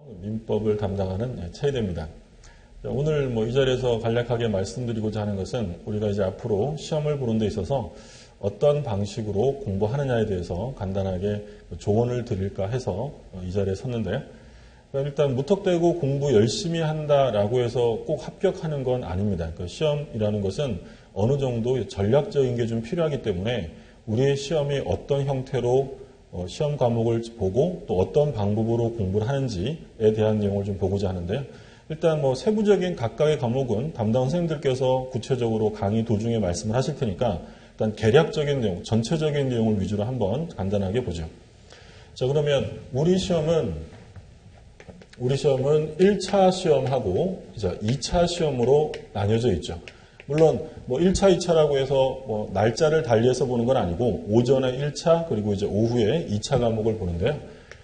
민법을 담당하는 최희대입니다. 오늘 이 자리에서 간략하게 말씀드리고자 하는 것은 우리가 이제 앞으로 시험을 보는 데 있어서 어떤 방식으로 공부하느냐에 대해서 간단하게 조언을 드릴까 해서 이 자리에 섰는데, 일단 무턱대고 공부 열심히 한다라고 해서 꼭 합격하는 건 아닙니다. 시험이라는 것은 어느 정도 전략적인 게 좀 필요하기 때문에 우리의 시험이 어떤 형태로 시험 과목을 보고 또 어떤 방법으로 공부를 하는지에 대한 내용을 좀 보고자 하는데요. 일단 세부적인 각각의 과목은 담당 선생님들께서 구체적으로 강의 도중에 말씀을 하실 테니까 일단 개략적인 내용, 전체적인 내용을 위주로 한번 간단하게 보죠. 자, 그러면 우리 시험은 1차 시험하고 2차 시험으로 나뉘어져 있죠. 물론 1차, 2차라고 해서 날짜를 달리해서 보는 건 아니고 오전에 1차 그리고 이제 오후에 2차 과목을 보는데요.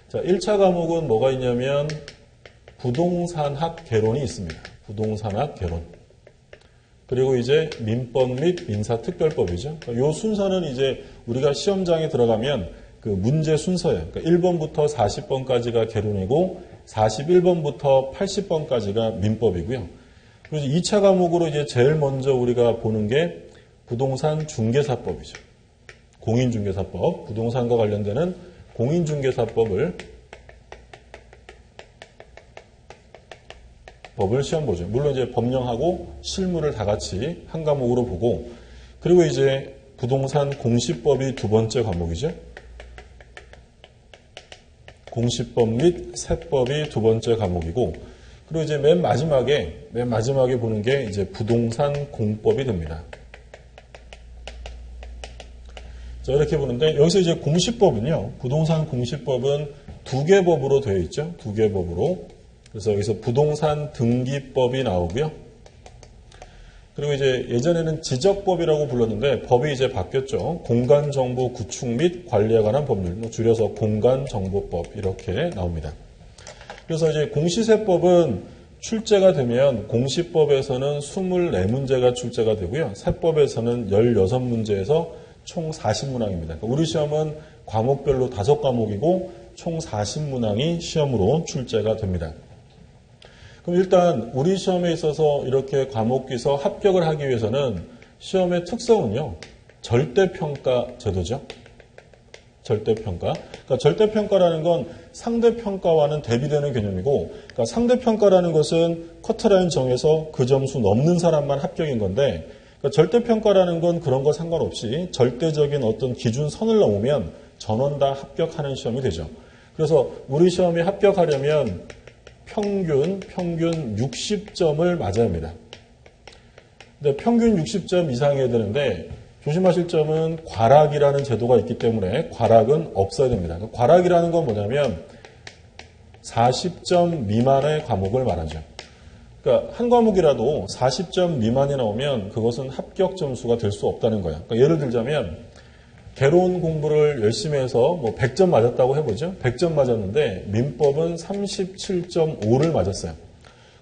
자, 1차 과목은 뭐가 있냐면 부동산학 개론이 있습니다. 부동산학 개론. 그리고 이제 민법 및 민사특별법이죠. 이 순서는 이제 우리가 시험장에 들어가면 그 문제 순서예요. 그러니까 1번부터 40번까지가 개론이고 41번부터 80번까지가 민법이고요. 그래서 2차 과목으로 이제 제일 먼저 우리가 보는 게 부동산 중개사법이죠. 공인중개사법, 부동산과 관련되는 공인중개사법을 시험 보죠. 물론 이제 법령하고 실무를 다 같이 한 과목으로 보고, 그리고 이제 부동산 공시법이 두 번째 과목이죠. 공시법 및 세법이 두 번째 과목이고, 그리고 이제 맨 마지막에 보는 게 이제 부동산 공법이 됩니다. 자, 이렇게 보는데 여기서 이제 공시법은요, 부동산 공시법은 두 개 법으로 되어 있죠. 두 개 법으로. 그래서 여기서 부동산 등기법이 나오고요. 그리고 이제 예전에는 지적법이라고 불렀는데 법이 이제 바뀌었죠. 공간정보 구축 및 관리에 관한 법률, 줄여서 공간정보법 이렇게 나옵니다. 그래서 이제 공시세법은 출제가 되면 공시법에서는 24문제가 출제가 되고요. 세법에서는 16문제에서 총 40문항입니다. 그러니까 우리 시험은 과목별로 5과목이고 총 40문항이 시험으로 출제가 됩니다. 그럼 일단 우리 시험에 있어서 이렇게 과목기서 합격을 하기 위해서는 시험의 특성은요, 절대평가 제도죠. 절대평가. 그러니까 절대평가라는 건 상대평가와는 대비되는 개념이고, 그러니까 상대평가라는 것은 커트라인 정해서 그 점수 넘는 사람만 합격인 건데, 그러니까 절대평가라는 건 그런 거 상관없이 절대적인 어떤 기준선을 넘으면 전원 다 합격하는 시험이 되죠. 그래서 우리 시험이 합격하려면 평균 60점을 맞아야 합니다. 근데 평균 60점 이상이어야 되는데 조심하실 점은 과락이라는 제도가 있기 때문에 과락은 없어야 됩니다. 과락이라는 건 뭐냐면 40점 미만의 과목을 말하죠. 그러니까 한 과목이라도 40점 미만이 나오면 그것은 합격 점수가 될 수 없다는 거예요. 그러니까 예를 들자면 개론 공부를 열심히 해서 100점 맞았다고 해보죠. 100점 맞았는데 민법은 37.5를 맞았어요.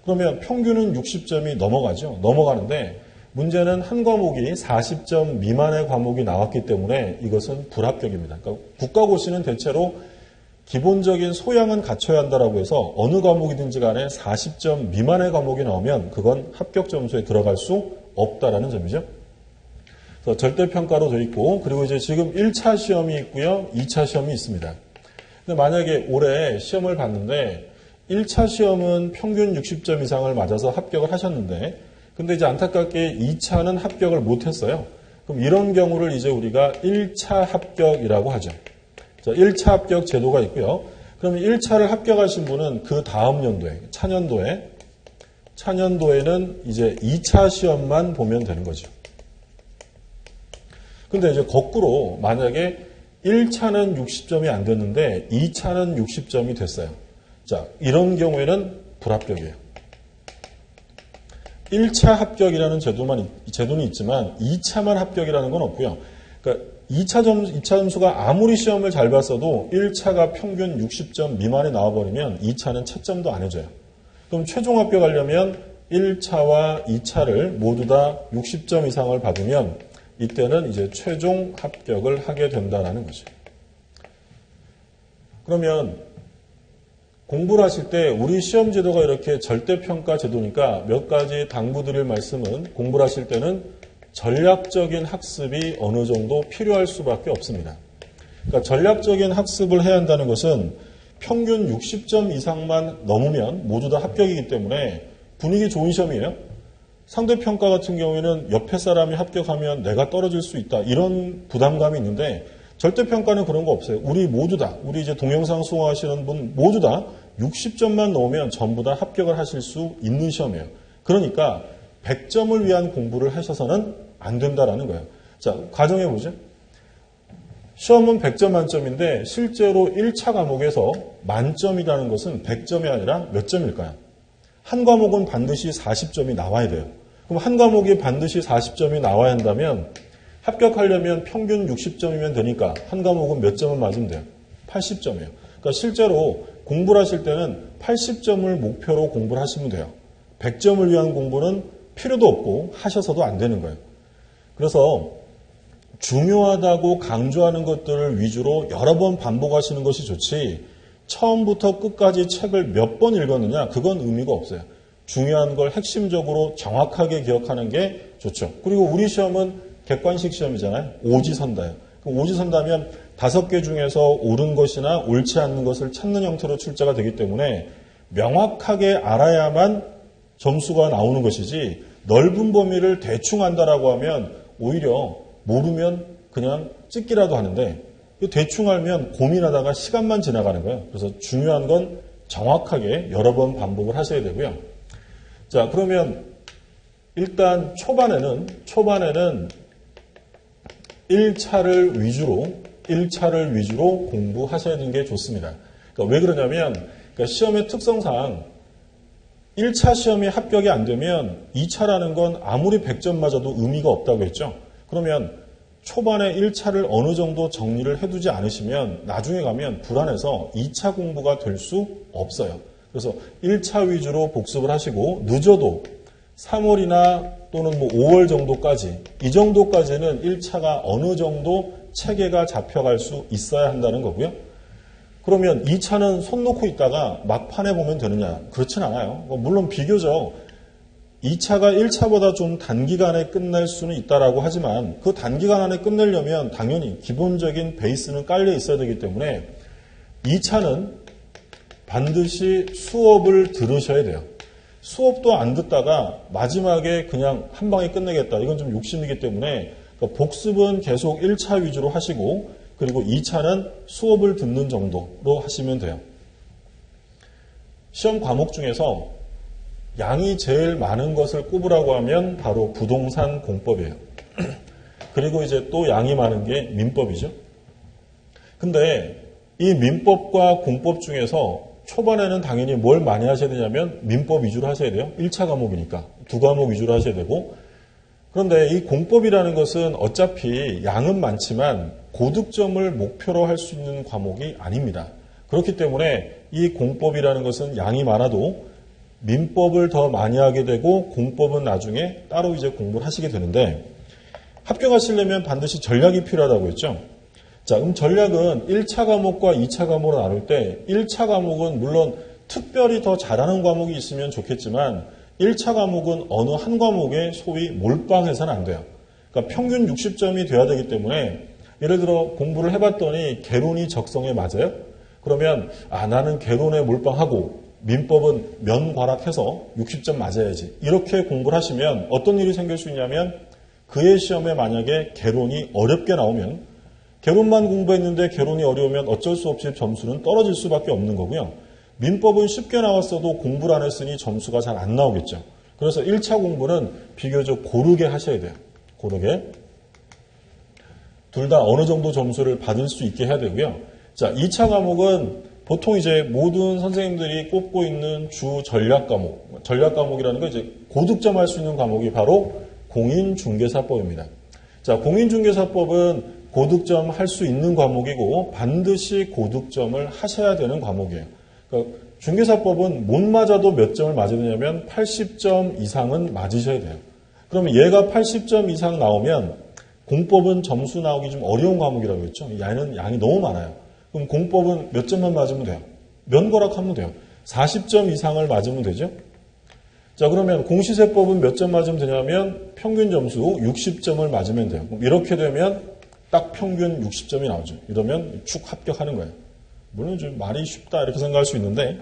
그러면 평균은 60점이 넘어가죠. 넘어가는데 문제는 한 과목이 40점 미만의 과목이 나왔기 때문에 이것은 불합격입니다. 그러니까 국가고시는 대체로 기본적인 소양은 갖춰야 한다라고 해서 어느 과목이든지 간에 40점 미만의 과목이 나오면 그건 합격 점수에 들어갈 수 없다라는 점이죠. 그래서 절대평가로 되어 있고, 그리고 이제 지금 1차 시험이 있고요, 2차 시험이 있습니다. 근데 만약에 올해 시험을 봤는데 1차 시험은 평균 60점 이상을 맞아서 합격을 하셨는데, 근데 이제 안타깝게 2차는 합격을 못했어요. 그럼 이런 경우를 이제 우리가 1차 합격이라고 하죠. 자, 1차 합격 제도가 있고요. 그러면 1차를 합격하신 분은 그 다음 연도에, 차년도에는 이제 2차 시험만 보면 되는 거죠. 근데 이제 거꾸로 만약에 1차는 60점이 안 됐는데 2차는 60점이 됐어요. 자, 이런 경우에는 불합격이에요. 1차 합격이라는 제도는 있지만 2차만 합격이라는 건 없고요. 그러니까 2차 점수가 아무리 시험을 잘 봤어도 1차가 평균 60점 미만에 나와버리면 2차는 채점도 안 해줘요. 그럼 최종 합격하려면 1차와 2차를 모두 다 60점 이상을 받으면 이때는 이제 최종 합격을 하게 된다는 거죠. 그러면 공부를 하실 때 우리 시험 제도가 이렇게 절대평가 제도니까 몇 가지 당부드릴 말씀은 공부를 하실 때는 전략적인 학습이 어느 정도 필요할 수밖에 없습니다. 그러니까 전략적인 학습을 해야 한다는 것은 평균 60점 이상만 넘으면 모두 다 합격이기 때문에 분위기 좋은 시험이에요. 상대평가 같은 경우에는 옆에 사람이 합격하면 내가 떨어질 수 있다. 이런 부담감이 있는데 절대평가는 그런 거 없어요. 우리 모두 다, 우리 이제 동영상 수강하시는 분 모두 다 60점만 넣으면 전부 다 합격을 하실 수 있는 시험이에요. 그러니까 100점을 위한 공부를 하셔서는 안 된다라는 거예요. 자, 가정해보죠. 시험은 100점 만점인데 실제로 1차 과목에서 만점이라는 것은 100점이 아니라 몇 점일까요? 한 과목은 반드시 40점이 나와야 돼요. 그럼 한 과목이 반드시 40점이 나와야 한다면 합격하려면 평균 60점이면 되니까 한 과목은 몇 점을 맞으면 돼요? 80점이에요. 그러니까 실제로 공부를 하실 때는 80점을 목표로 공부를 하시면 돼요. 100점을 위한 공부는 필요도 없고 하셔서도 안 되는 거예요. 그래서 중요하다고 강조하는 것들을 위주로 여러 번 반복하시는 것이 좋지 처음부터 끝까지 책을 몇 번 읽었느냐 그건 의미가 없어요. 중요한 걸 핵심적으로 정확하게 기억하는 게 좋죠. 그리고 우리 시험은 객관식 시험이잖아요. 오지선다예요. 오지선다면 5개 중에서 옳은 것이나 옳지 않는 것을 찾는 형태로 출제가 되기 때문에 명확하게 알아야만 점수가 나오는 것이지 넓은 범위를 대충 안다라고 하면 오히려 모르면 그냥 찍기라도 하는데 대충 알면 고민하다가 시간만 지나가는 거예요. 그래서 중요한 건 정확하게 여러 번 반복을 하셔야 되고요. 자, 그러면 일단 초반에는 1차를 위주로 공부하셔야 되는 게 좋습니다. 그러니까 왜 그러냐면 시험의 특성상 1차 시험이 합격이 안 되면 2차라는 건 아무리 100점 맞아도 의미가 없다고 했죠. 그러면 초반에 1차를 어느 정도 정리를 해두지 않으시면 나중에 가면 불안해서 2차 공부가 될 수 없어요. 그래서 1차 위주로 복습을 하시고 늦어도 3월이나 또는 5월 정도까지 이 정도까지는 1차가 어느 정도 체계가 잡혀갈 수 있어야 한다는 거고요. 그러면 2차는 손 놓고 있다가 막판에 보면 되느냐? 그렇진 않아요. 물론 비교적 2차가 1차보다 좀 단기간에 끝날 수는 있다라고 하지만 그 단기간 안에 끝내려면 당연히 기본적인 베이스는 깔려 있어야 되기 때문에 2차는 반드시 수업을 들으셔야 돼요. 수업도 안 듣다가 마지막에 그냥 한 방에 끝내겠다. 이건 좀 욕심이기 때문에 복습은 계속 1차 위주로 하시고 그리고 2차는 수업을 듣는 정도로 하시면 돼요. 시험 과목 중에서 양이 제일 많은 것을 꼽으라고 하면 바로 부동산 공법이에요. 그리고 이제 또 양이 많은 게 민법이죠. 근데 이 민법과 공법 중에서 초반에는 당연히 뭘 많이 하셔야 되냐면 민법 위주로 하셔야 돼요. 1차 과목이니까. 2과목 위주로 하셔야 되고. 그런데 이 공법이라는 것은 어차피 양은 많지만 고득점을 목표로 할 수 있는 과목이 아닙니다. 그렇기 때문에 이 공법이라는 것은 양이 많아도 민법을 더 많이 하게 되고 공법은 나중에 따로 이제 공부를 하시게 되는데 합격하시려면 반드시 전략이 필요하다고 했죠. 자, 그럼 전략은 1차 과목과 2차 과목으로 나눌 때 1차 과목은 물론 특별히 더 잘하는 과목이 있으면 좋겠지만 1차 과목은 어느 한 과목에 소위 몰빵해서는 안 돼요. 그러니까 평균 60점이 돼야 되기 때문에 예를 들어 공부를 해봤더니 개론이 적성에 맞아요. 그러면 나는 개론에 몰빵하고 민법은 면과락해서 60점 맞아야지. 이렇게 공부를 하시면 어떤 일이 생길 수 있냐면 그의 시험에 만약에 개론이 어렵게 나오면 개론만 공부했는데 개론이 어려우면 어쩔 수 없이 점수는 떨어질 수밖에 없는 거고요. 민법은 쉽게 나왔어도 공부를 안 했으니 점수가 잘 안 나오겠죠. 그래서 1차 공부는 비교적 고르게 하셔야 돼요. 고르게. 둘 다 어느 정도 점수를 받을 수 있게 해야 되고요. 자, 2차 과목은 보통 이제 모든 선생님들이 꼽고 있는 주 전략 과목, 전략 과목이라는 건 이제 고득점 할 수 있는 과목이 바로 공인중개사법입니다. 자, 공인중개사법은 고득점 할 수 있는 과목이고 반드시 고득점을 하셔야 되는 과목이에요. 그러니까 중개사법은 못 맞아도 몇 점을 맞아야 되냐면 80점 이상은 맞으셔야 돼요. 그러면 얘가 80점 이상 나오면 공법은 점수 나오기 좀 어려운 과목이라고 했죠. 얘는 양이 너무 많아요. 그럼 공법은 몇 점만 맞으면 돼요? 면거락하면 돼요. 40점 이상을 맞으면 되죠. 자, 그러면 공시세법은 몇 점 맞으면 되냐면 평균 점수 60점을 맞으면 돼요. 그럼 이렇게 되면 딱 평균 60점이 나오죠. 이러면 축 합격하는 거예요. 물론 좀 말이 쉽다 이렇게 생각할 수 있는데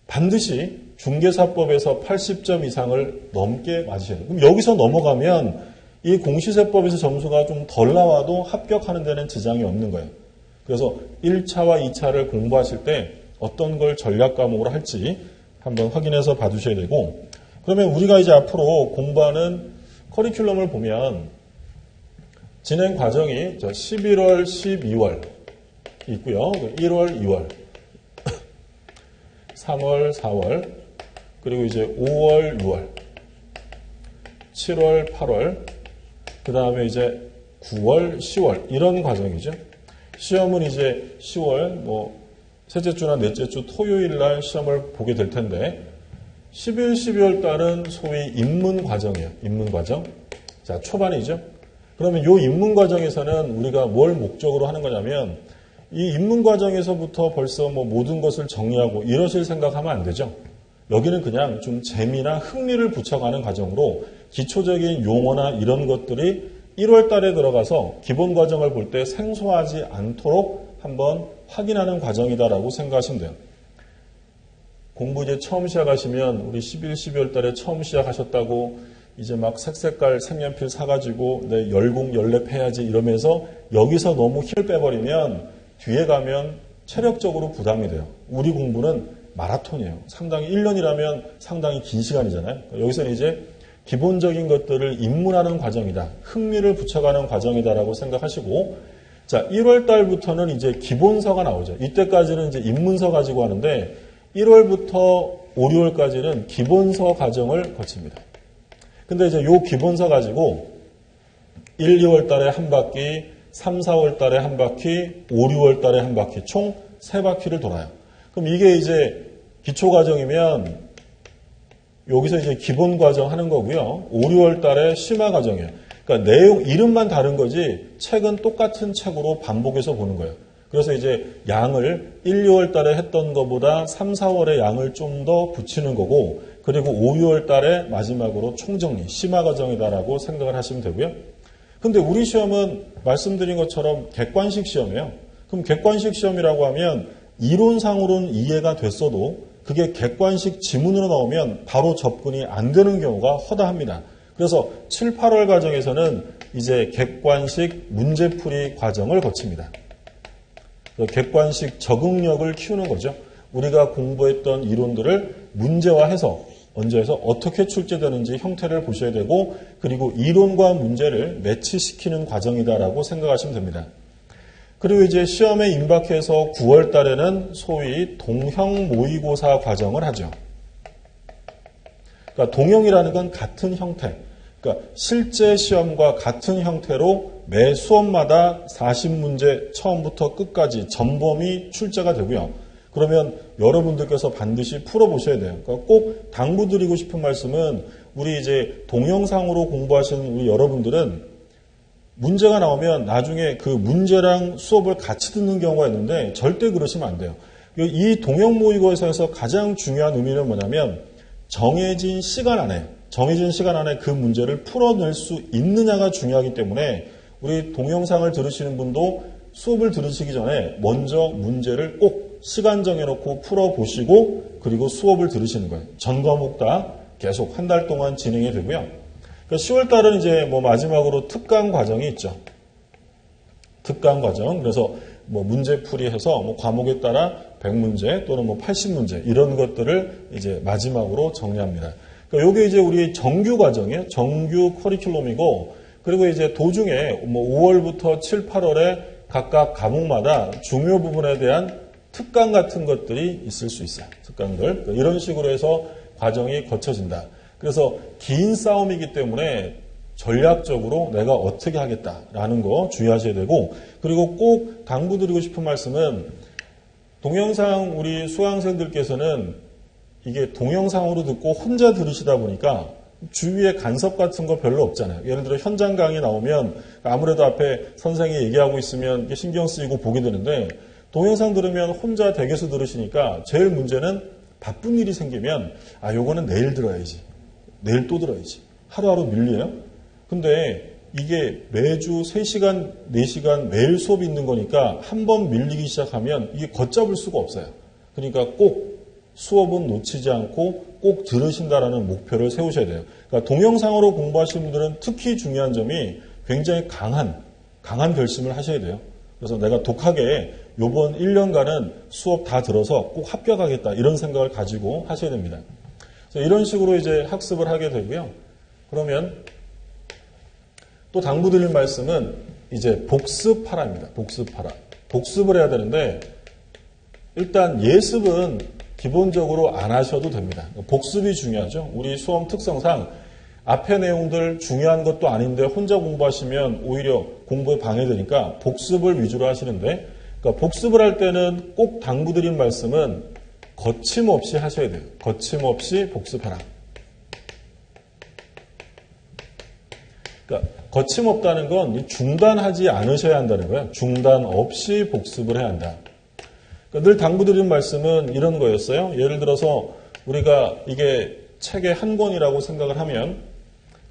반드시 중개사법에서 80점 이상을 넘게 맞으셔야 돼요. 그럼 여기서 넘어가면 이 공시세법에서 점수가 좀 덜 나와도 합격하는 데는 지장이 없는 거예요. 그래서 1차와 2차를 공부하실 때 어떤 걸 전략 과목으로 할지 한번 확인해서 봐두셔야 되고, 그러면 우리가 이제 앞으로 공부하는 커리큘럼을 보면 진행 과정이 11월, 12월 있고요. 1월, 2월, 3월, 4월, 그리고 이제 5월, 6월, 7월, 8월, 그 다음에 이제 9월, 10월 이런 과정이죠. 시험은 이제 10월 셋째 주나 넷째 주 토요일 날 시험을 보게 될 텐데 11, 12월 달은 소위 입문 과정이에요. 입문 과정. 자, 초반이죠. 그러면 이 입문 과정에서는 우리가 뭘 목적으로 하는 거냐면 이 입문 과정에서부터 벌써 모든 것을 정리하고 이러실 생각하면 안 되죠. 여기는 그냥 좀 재미나 흥미를 붙여가는 과정으로 기초적인 용어나 이런 것들이 1월 달에 들어가서 기본 과정을 볼 때 생소하지 않도록 한번 확인하는 과정이다라고 생각하시면 돼요. 공부 이제 처음 시작하시면 우리 11, 12월 달에 처음 시작하셨다고 이제 막 색색깔 색연필 사가지고 내 열공 열랩 해야지 이러면서 여기서 너무 힘을 빼버리면 뒤에 가면 체력적으로 부담이 돼요. 우리 공부는 마라톤이에요. 상당히 1년이라면 상당히 긴 시간이잖아요. 여기서는 이제 기본적인 것들을 입문하는 과정이다. 흥미를 붙여가는 과정이다라고 생각하시고, 자, 1월 달부터는 이제 기본서가 나오죠. 이때까지는 이제 입문서 가지고 하는데 1월부터 5, 6월까지는 기본서 과정을 거칩니다. 근데 이제 요 기본서 가지고 1, 2월 달에 한 바퀴, 3, 4월 달에 한 바퀴, 5, 6월 달에 한 바퀴, 총 3바퀴를 돌아요. 그럼 이게 이제 기초 과정이면 여기서 이제 기본 과정 하는 거고요. 5, 6월 달에 심화 과정이에요. 그러니까 내용, 이름만 다른 거지 책은 똑같은 책으로 반복해서 보는 거예요. 그래서 이제 양을 1, 2월 달에 했던 것보다 3, 4월에 양을 좀 더 붙이는 거고, 그리고 5, 6월 달에 마지막으로 총정리, 심화 과정이다라고 생각을 하시면 되고요. 근데 우리 시험은 말씀드린 것처럼 객관식 시험이에요. 그럼 객관식 시험이라고 하면 이론상으로는 이해가 됐어도 그게 객관식 지문으로 나오면 바로 접근이 안 되는 경우가 허다합니다. 그래서 7, 8월 과정에서는 이제 객관식 문제풀이 과정을 거칩니다. 객관식 적응력을 키우는 거죠. 우리가 공부했던 이론들을 문제화해서 언제에서 어떻게 출제되는지 형태를 보셔야 되고, 그리고 이론과 문제를 매치시키는 과정이다라고 생각하시면 됩니다. 그리고 이제 시험에 임박해서 9월 달에는 소위 동형 모의고사 과정을 하죠. 그러니까 동형이라는 건 같은 형태. 그러니까 실제 시험과 같은 형태로 매 수업마다 40문제 처음부터 끝까지 전범위 출제가 되고요. 그러면 여러분들께서 반드시 풀어보셔야 돼요. 그러니까 꼭 당부드리고 싶은 말씀은 우리 이제 동영상으로 공부하시는 우리 여러분들은 문제가 나오면 나중에 그 문제랑 수업을 같이 듣는 경우가 있는데 절대 그러시면 안 돼요. 이 동형 모의고사에서 가장 중요한 의미는 뭐냐면 정해진 시간 안에 그 문제를 풀어낼 수 있느냐가 중요하기 때문에 우리 동영상을 들으시는 분도 수업을 들으시기 전에 먼저 문제를 꼭 시간 정해놓고 풀어보시고 그리고 수업을 들으시는 거예요. 전 과목 다 계속 한 달 동안 진행이 되고요. 10월 달은 이제 마지막으로 특강 과정이 있죠. 특강 과정. 그래서 문제풀이 해서 과목에 따라 100문제 또는 80문제 이런 것들을 이제 마지막으로 정리합니다. 그러니까 요게 이제 우리 정규 과정이에요. 정규 커리큘럼이고, 그리고 이제 도중에 5월부터 7, 8월에 각각 과목마다 중요 부분에 대한 특강 같은 것들이 있을 수 있어요. 특강들. 이런 식으로 해서 과정이 거쳐진다. 그래서 긴 싸움이기 때문에 전략적으로 내가 어떻게 하겠다라는 거 주의하셔야 되고, 그리고 꼭 당부드리고 싶은 말씀은 동영상 우리 수강생들께서는 이게 동영상으로 듣고 혼자 들으시다 보니까 주위에 간섭 같은 거 별로 없잖아요. 예를 들어 현장 강의 나오면 아무래도 앞에 선생이 얘기하고 있으면 신경 쓰이고 보게 되는데, 동영상 들으면 혼자 댁에서 들으시니까 제일 문제는 바쁜 일이 생기면 요거는 내일 들어야지. 내일 또 들어야지. 하루하루 밀려요. 근데 이게 매주 3시간, 4시간 매일 수업이 있는 거니까 한 번 밀리기 시작하면 이게 걷잡을 수가 없어요. 그러니까 꼭 수업은 놓치지 않고 꼭 들으신다라는 목표를 세우셔야 돼요. 그러니까 동영상으로 공부하시는 분들은 특히 중요한 점이 굉장히 강한 결심을 하셔야 돼요. 그래서 내가 독하게 요번 1년간은 수업 다 들어서 꼭 합격하겠다 이런 생각을 가지고 하셔야 됩니다. 그래서 이런 식으로 이제 학습을 하게 되고요. 그러면 또 당부드릴 말씀은 이제 복습하라입니다. 복습하라. 복습을 해야 되는데 일단 예습은 기본적으로 안 하셔도 됩니다. 복습이 중요하죠. 우리 수험 특성상 앞에 내용들 중요한 것도 아닌데 혼자 공부하시면 오히려 공부에 방해되니까 복습을 위주로 하시는데 그러니까 복습을 할 때는 꼭 당부드린 말씀은 거침없이 하셔야 돼요. 거침없이 복습하라. 그러니까 거침없다는 건 중단하지 않으셔야 한다는 거예요. 중단 없이 복습을 해야 한다. 그러니까 늘 당부드린 말씀은 이런 거였어요. 예를 들어서 우리가 이게 책의 한 권이라고 생각을 하면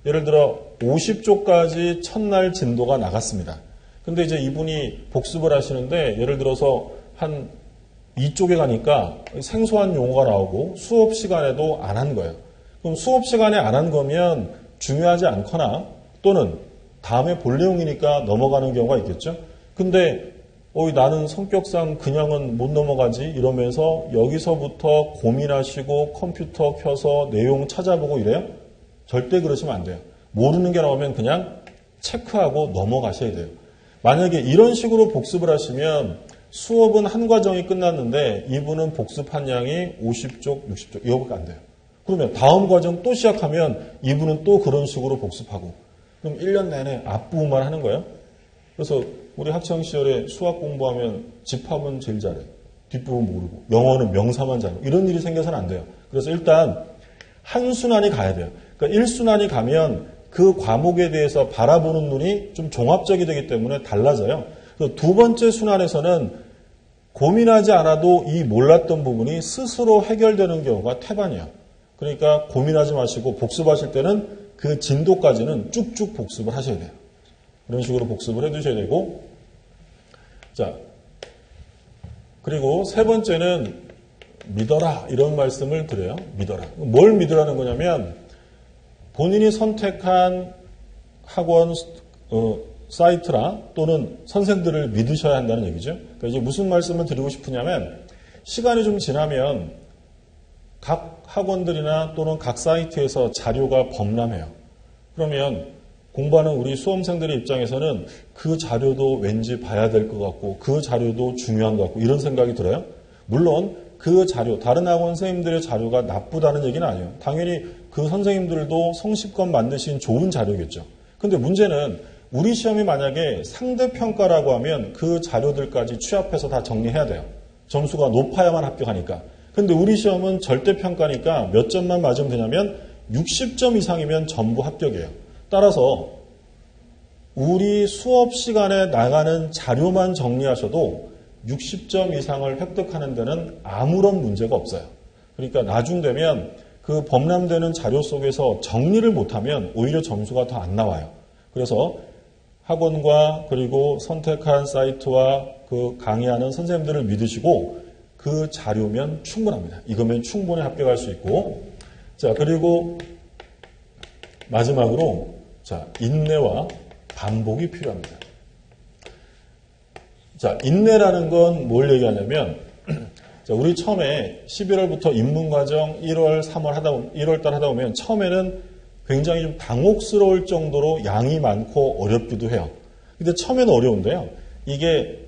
예를 들어 50쪽까지 첫날 진도가 나갔습니다. 근데 이제 이분이 복습을 하시는데 예를 들어서 한 2쪽에 가니까 생소한 용어가 나오고 수업 시간에도 안 한 거예요. 그럼 수업 시간에 안 한 거면 중요하지 않거나 또는 다음에 볼 내용이니까 넘어가는 경우가 있겠죠. 근데 나는 성격상 그냥은 못 넘어가지 이러면서 여기서부터 고민하시고 컴퓨터 켜서 내용 찾아보고 이래요? 절대 그러시면 안 돼요. 모르는 게 나오면 그냥 체크하고 넘어가셔야 돼요. 만약에 이런 식으로 복습을 하시면 수업은 한 과정이 끝났는데 이분은 복습한 양이 50쪽, 60쪽 이거밖에 안 돼요. 그러면 다음 과정 또 시작하면 이분은 또 그런 식으로 복습하고 그럼 1년 내내 앞부분만 하는 거예요. 그래서 우리 학창시절에 수학 공부하면 집합은 제일 잘해요. 뒷부분 모르고 영어는 명사만 잘하고 이런 일이 생겨서는 안 돼요. 그래서 일단 한 순환이 가야 돼요. 그러니까 1순환이 가면 그 과목에 대해서 바라보는 눈이 좀 종합적이 되기 때문에 달라져요. 그래서 두 번째 순환에서는 고민하지 않아도 이 몰랐던 부분이 스스로 해결되는 경우가 태반이에요. 그러니까 고민하지 마시고 복습하실 때는 그 진도까지는 쭉쭉 복습을 하셔야 돼요. 이런 식으로 복습을 해두셔야 되고 자 그리고 세 번째는 믿어라 이런 말씀을 드려요. 믿어라. 뭘 믿으라는 거냐면 본인이 선택한 학원 사이트라 또는 선생들을 믿으셔야 한다는 얘기죠. 그러니까 이제 무슨 말씀을 드리고 싶으냐면 시간이 좀 지나면 각 학원들이나 또는 각 사이트에서 자료가 범람해요. 그러면 공부하는 우리 수험생들의 입장에서는 그 자료도 왠지 봐야 될 것 같고 그 자료도 중요한 것 같고 이런 생각이 들어요. 물론 그 자료, 다른 학원 선생님들의 자료가 나쁘다는 얘기는 아니에요. 당연히 그 선생님들도 성실껏 만드신 좋은 자료겠죠. 근데 문제는 우리 시험이 만약에 상대평가라고 하면 그 자료들까지 취합해서 다 정리해야 돼요. 점수가 높아야만 합격하니까. 근데 우리 시험은 절대평가니까 몇 점만 맞으면 되냐면 60점 이상이면 전부 합격이에요. 따라서 우리 수업 시간에 나가는 자료만 정리하셔도 60점 이상을 획득하는 데는 아무런 문제가 없어요. 그러니까 나중 되면 그 범람되는 자료 속에서 정리를 못하면 오히려 점수가 더 안 나와요. 그래서 학원과 그리고 선택한 사이트와 그 강의하는 선생님들을 믿으시고 그 자료면 충분합니다. 이거면 충분히 합격할 수 있고 자 그리고 마지막으로 자 인내와 반복이 필요합니다. 자 인내라는 건 뭘 얘기하냐면 자, 우리 처음에 11월부터 입문과정 1월, 1월달 하다 보면 처음에는 굉장히 좀 당혹스러울 정도로 양이 많고 어렵기도 해요. 근데 처음에는 어려운데요. 이게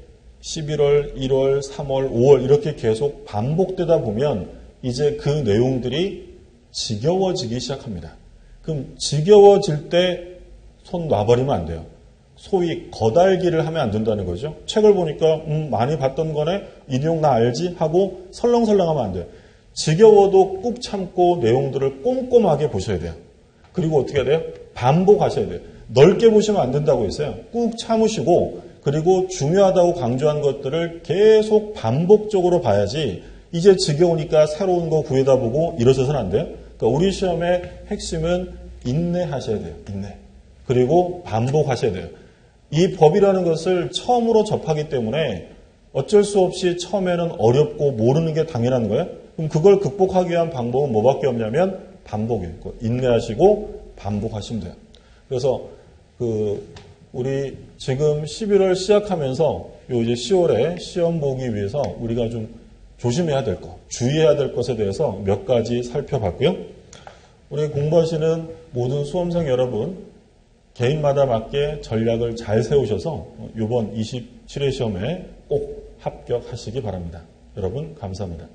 11월, 1월, 3월, 5월 이렇게 계속 반복되다 보면 이제 그 내용들이 지겨워지기 시작합니다. 그럼 지겨워질 때 손 놔버리면 안 돼요. 소위 거달기를 하면 안 된다는 거죠. 책을 보니까 많이 봤던 거네. 이 내용 나 알지? 하고 설렁설렁하면 안 돼요. 지겨워도 꾹 참고 내용들을 꼼꼼하게 보셔야 돼요. 그리고 어떻게 해야 돼요? 반복하셔야 돼요. 넓게 보시면 안 된다고 했어요. 꾹 참으시고 그리고 중요하다고 강조한 것들을 계속 반복적으로 봐야지 이제 지겨우니까 새로운 거 구해다 보고 이러셔서는 안 돼요. 그러니까 우리 시험의 핵심은 인내하셔야 돼요. 인내. 그리고 반복하셔야 돼요. 이 법이라는 것을 처음으로 접하기 때문에 어쩔 수 없이 처음에는 어렵고 모르는 게 당연한 거예요. 그럼 그걸 극복하기 위한 방법은 뭐밖에 없냐면 반복이에요. 인내하시고 반복하시면 돼요. 그래서 우리 지금 11월 시작하면서 요 이제 10월에 시험 보기 위해서 우리가 좀 조심해야 될 것, 주의해야 될 것에 대해서 몇 가지 살펴봤고요. 우리 공부하시는 모든 수험생 여러분 개인마다 맞게 전략을 잘 세우셔서 이번 27회 시험에 꼭 합격하시기 바랍니다. 여러분 감사합니다.